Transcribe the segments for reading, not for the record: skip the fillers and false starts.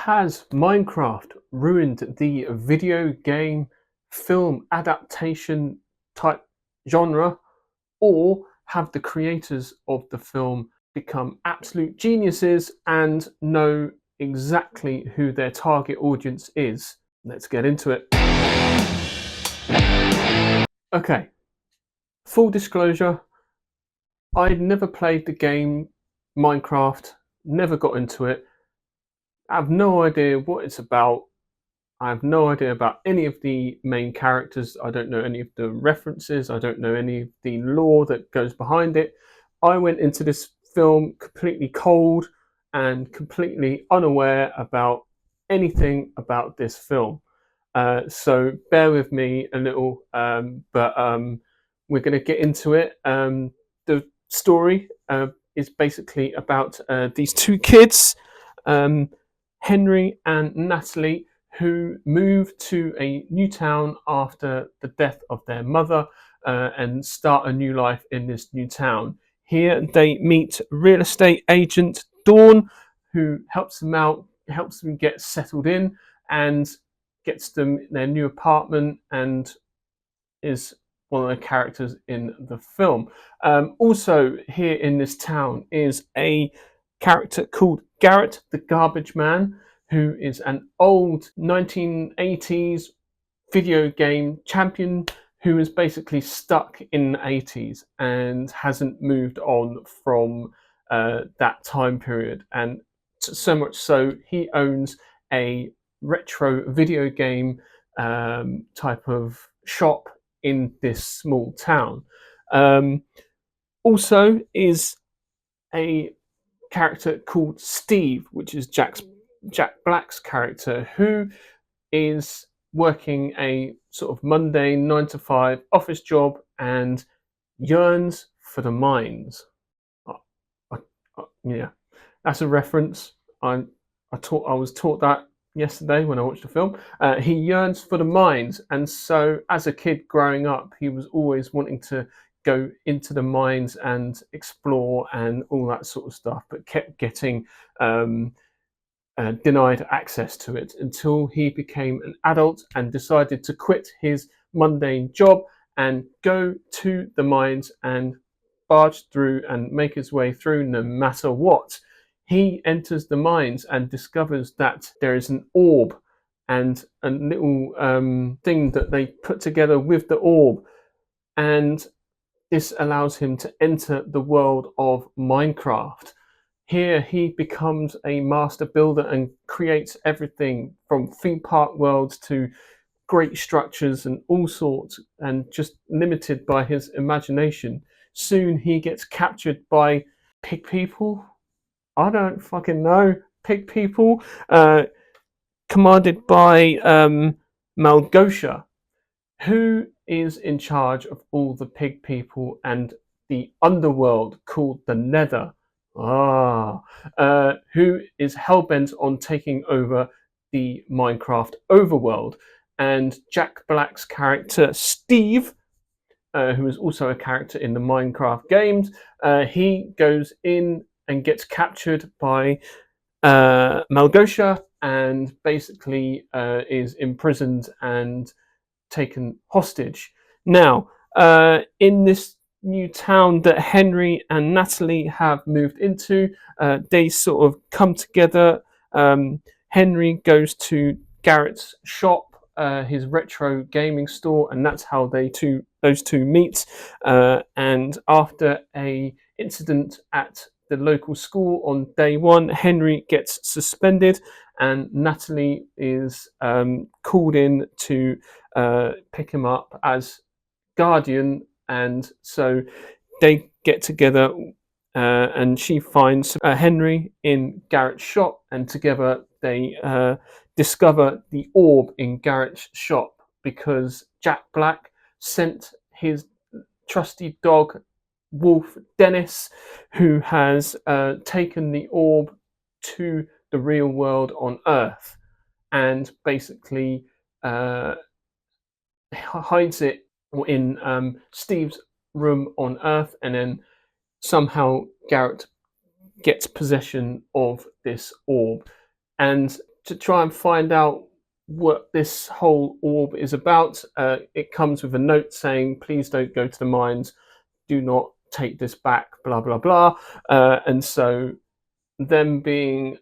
Has Minecraft ruined the video game film adaptation type genre, or have the creators of the film become absolute geniuses and know exactly who their target audience is? Let's get into it. Okay, full disclosure, I'd never played the game Minecraft, never got into it. I have no idea what it's about. I have no idea about any of the main characters. I don't know any of the references. I don't know any of the lore that goes behind it. I went into this film completely cold and completely unaware about anything about this film. So bear with me a little, but we're going to get into it. The story is basically about these two kids, um, Henry and Natalie, who move to a new town after the death of their mother and start a new life in this new town. Here they meet real estate agent Dawn, who helps them out, helps them get settled in, and gets them their new apartment, and is one of the characters in the film. Also, here in this town is a character called Garrett the Garbage Man, who is an old 1980s video game champion who is basically stuck in the 80s and hasn't moved on from that time period. And so much so, he owns a retro video game type of shop in this small town. Also is a character called Steve, which is Jack Black's character, who is working a sort of mundane 9 to 5 office job and yearns for the mines. Yeah, that's a reference. I was taught that yesterday when I watched the film. He yearns for the mines, and so as a kid growing up, he was always wanting to go into the mines and explore and all that sort of stuff, but kept getting denied access to it until he became an adult and decided to quit his mundane job and go to the mines and barge through and make his way through no matter what. He enters the mines and discovers that there is an orb and a little thing that they put together with the orb, and this allows him to enter the world of Minecraft. Here he becomes a master builder and creates everything from theme park worlds to great structures and all sorts, and just limited by his imagination. Soon he gets captured by pig people. I don't fucking know. Pig people, commanded by Malgosha, who is in charge of all the pig people and the underworld called the Nether. Who is hellbent on taking over the Minecraft overworld. And Jack Black's character, Steve, who is also a character in the Minecraft games, he goes in and gets captured by Malgosha and basically is imprisoned and taken hostage. Now, in this new town that Henry and Natalie have moved into, they sort of come together. Henry goes to Garrett's shop, his retro gaming store, and that's how those two meet. And after a incident at the local school on day one, Henry gets suspended, and Natalie is called in to pick him up as guardian, and so they get together, and she finds Henry in Garrett's shop, and together they discover the orb in Garrett's shop because Jack Black sent his trusty dog Wolf Dennis, who has taken the orb to the real world on Earth and basically hides it in Steve's room on Earth, and then somehow Garrett gets possession of this orb. And to try and find out what this whole orb is about. It comes with a note saying, "Please don't go to the mines. Do not take this back." Blah blah blah. And so, them being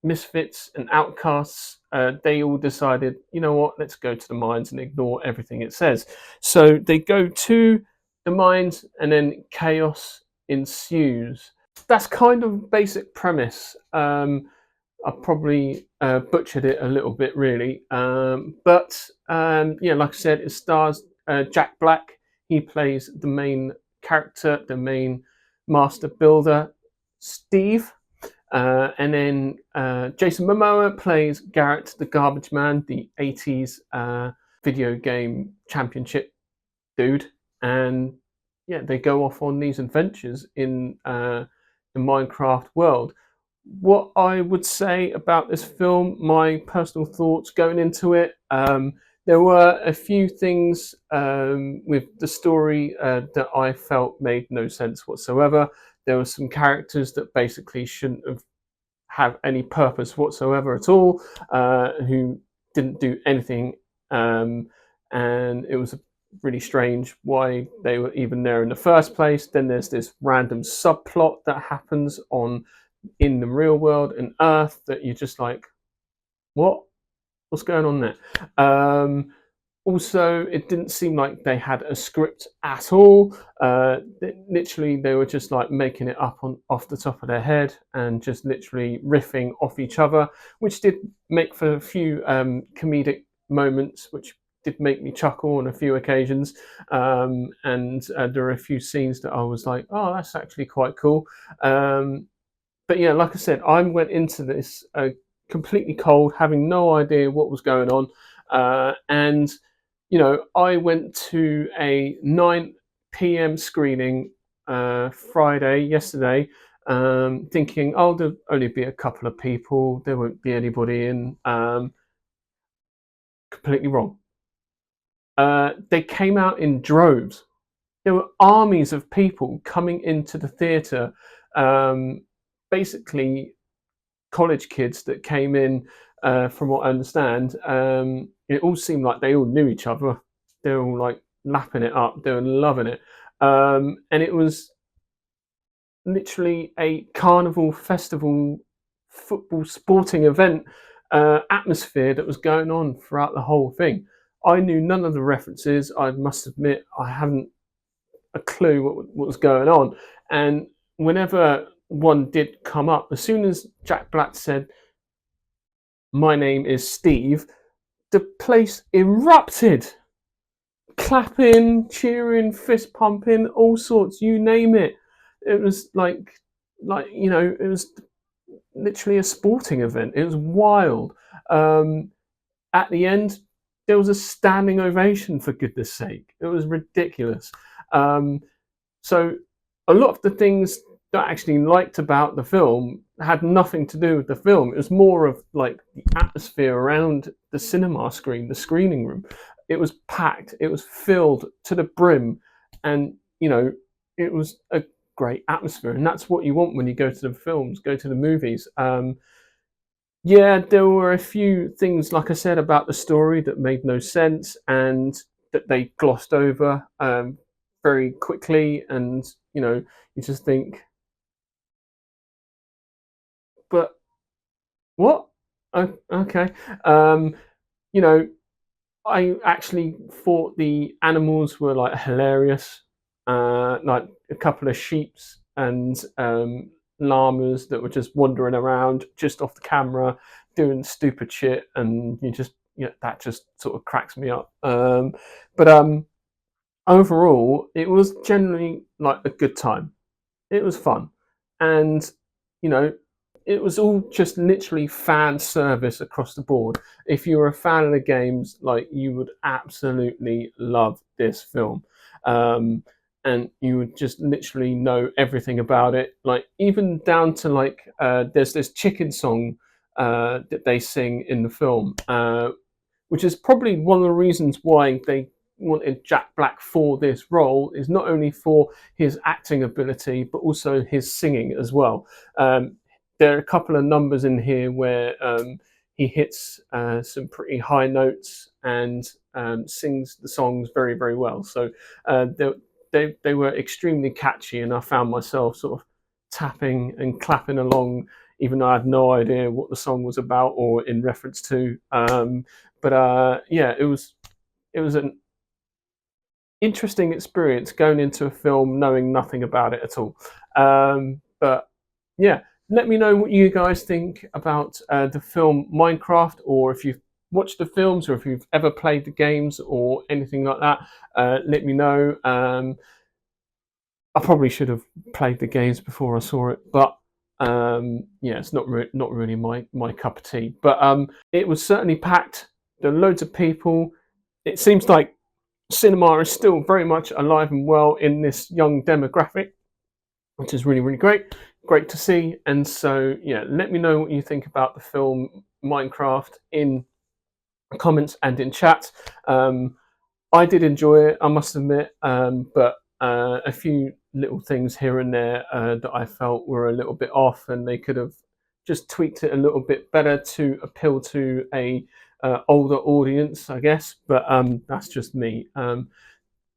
misfits and outcasts, they all decided, you know what, let's go to the mines and ignore everything it says. So they go to the mines, and then chaos ensues. That's kind of basic premise. I probably butchered it a little bit, really. But yeah, like I said, it stars Jack Black. He plays the main character, the main master builder, Steve. And then Jason Momoa plays Garrett, the garbage man, the 80s video game championship dude. And yeah, they go off on these adventures in the Minecraft world. What I would say about this film, my personal thoughts going into it, there were a few things with the story that I felt made no sense whatsoever. There were some characters that basically shouldn't have any purpose whatsoever at all, who didn't do anything, and it was really strange why they were even there in the first place. Then there's this random subplot that happens on in the real world and Earth that you're just like, what's going on there? Also, it didn't seem like they had a script at all. Literally, they were just like making it up on off the top of their head and just literally riffing off each other, which did make for a few comedic moments, which did make me chuckle on a few occasions. And there are a few scenes that I was like, oh, that's actually quite cool. But yeah, like I said, I went into this completely cold, having no idea what was going on. And you know, I went to a 9 p.m. screening yesterday, thinking, oh, there'll only be a couple of people, there won't be anybody in. Completely wrong. They came out in droves. There were armies of people coming into the theatre, basically college kids that came in, from what I understand. It all seemed like they all knew each other. They were all like lapping it up. They were loving it. And it was literally a carnival festival football sporting event atmosphere that was going on throughout the whole thing. I knew none of the references. I must admit, I haven't a clue what was going on. And whenever one did come up, as soon as Jack Black said, "My name is Steve," the place erupted. Clapping, cheering, fist pumping, all sorts, you name it. It was you know, it was literally a sporting event. It was wild. At the end, there was a standing ovation, for goodness sake. It was ridiculous. So a lot of the things that I actually liked about the film had nothing to do with the film. It was more of like the atmosphere around the cinema screen, the screening room. It was packed. It was filled to the brim, and you know, it was a great atmosphere. And that's what you want when you go to the films, go to the movies. Yeah, there were a few things, like I said, about the story that made no sense and that they glossed over very quickly. And you know, you just think, but what? Okay. You know, I actually thought the animals were like hilarious, like a couple of sheeps and llamas that were just wandering around just off the camera doing stupid shit, and you just, you know, that just sort of cracks me up. But overall, it was generally like a good time. It was fun, and you know, it was all just literally fan service across the board. If you were a fan of the games, like, you would absolutely love this film. And you would just literally know everything about it, like even down to like there's this chicken song that they sing in the film, which is probably one of the reasons why they wanted Jack Black for this role, is not only for his acting ability but also his singing as well. There are a couple of numbers in here where he hits some pretty high notes and sings the songs very, very well. So they were extremely catchy, and I found myself sort of tapping and clapping along, even though I had no idea what the song was about or in reference to. But yeah, it was an interesting experience going into a film knowing nothing about it at all. But yeah, let me know what you guys think about the film Minecraft, or if you've watched the films, or if you've ever played the games or anything like that. Let me know. I probably should have played the games before I saw it, but yeah, it's not really my cup of tea. But it was certainly packed. There were loads of people. It seems like cinema is still very much alive and well in this young demographic, which is really, really great. Great to see. And so, yeah, let me know what you think about the film Minecraft in comments and in chat. I did enjoy it, I must admit, but a few little things here and there that I felt were a little bit off, and they could have just tweaked it a little bit better to appeal to a older audience, I guess. But that's just me.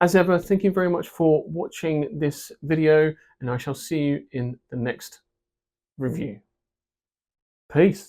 As ever, thank you very much for watching this video, and I shall see you in the next review. Peace.